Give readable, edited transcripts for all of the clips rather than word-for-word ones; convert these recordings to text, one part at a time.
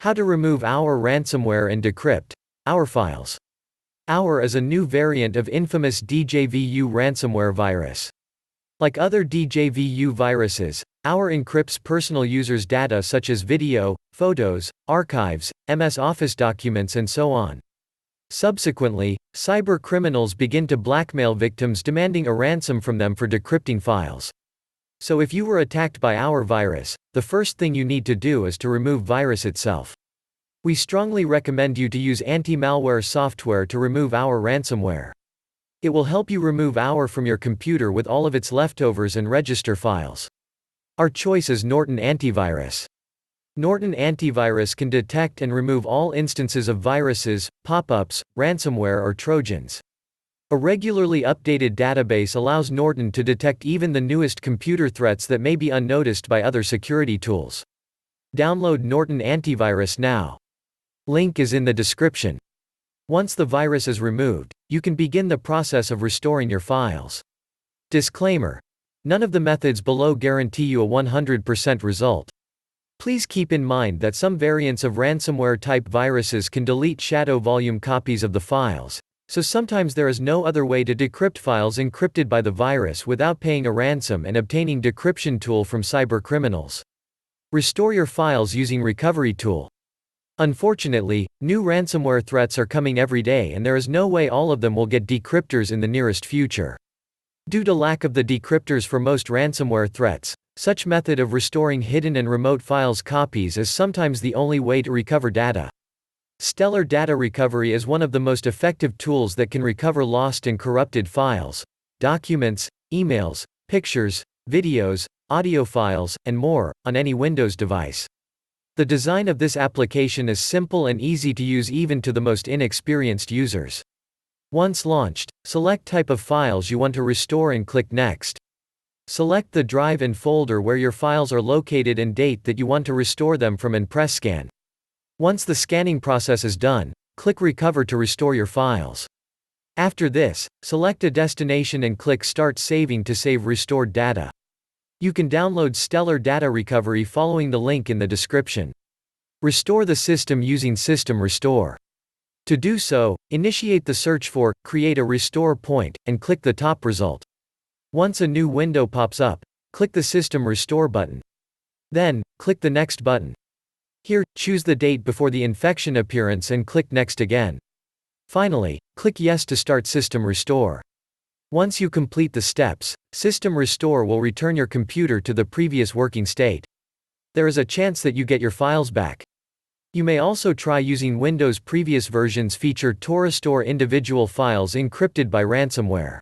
How to remove Aeur ransomware and decrypt Aeur files. Aeur is a new variant of infamous DJVU ransomware virus. Like other DJVU viruses, Aeur encrypts personal users' data such as video, photos, archives, MS Office documents and so on. Subsequently, cyber criminals begin to blackmail victims demanding a ransom from them for decrypting files. So if you were attacked by Aeur virus, the first thing you need to do is to remove virus itself. We strongly recommend you to use anti-malware software to remove Aeur ransomware. It will help you remove Aeur from your computer with all of its leftovers and register files. Our choice is Norton Antivirus. Norton Antivirus can detect and remove all instances of viruses, pop-ups, ransomware or trojans. A regularly updated database allows Norton to detect even the newest computer threats that may be unnoticed by other security tools. Download Norton Antivirus now. Link is in the description. Once the virus is removed, you can begin the process of restoring your files. Disclaimer: none of the methods below guarantee you a 100% result. Please keep in mind that some variants of ransomware-type viruses can delete shadow volume copies of the files, so sometimes there is no other way to decrypt files encrypted by the virus without paying a ransom and obtaining decryption tool from cybercriminals. Restore your files using recovery tool. Unfortunately, new ransomware threats are coming every day and there is no way all of them will get decryptors in the nearest future. Due to lack of the decryptors for most ransomware threats, such method of restoring hidden and remote files copies is sometimes the only way to recover data. Stellar Data Recovery is one of the most effective tools that can recover lost and corrupted files, documents, emails, pictures, videos, audio files, and more, on any Windows device. The design of this application is simple and easy to use even to the most inexperienced users. Once launched, select type of files you want to restore and click Next. Select the drive and folder where your files are located and date that you want to restore them from and press Scan. Once the scanning process is done, click Recover to restore your files. After this, select a destination and click Start Saving to save restored data. You can download Stellar Data Recovery following the link in the description. Restore the system using System Restore. To do so, initiate the search for Create a Restore Point and click the top result. Once a new window pops up, click the System Restore button. Then, click the Next button. Here, choose the date before the infection appearance and click Next again. Finally, click Yes to start System Restore. Once you complete the steps, System Restore will return your computer to the previous working state. There is a chance that you get your files back. You may also try using Windows previous versions feature to restore individual files encrypted by ransomware.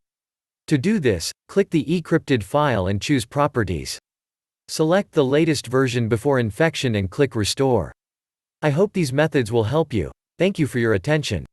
To do this, click the encrypted file and choose Properties. Select the latest version before infection and click Restore. I hope these methods will help you. Thank you for your attention.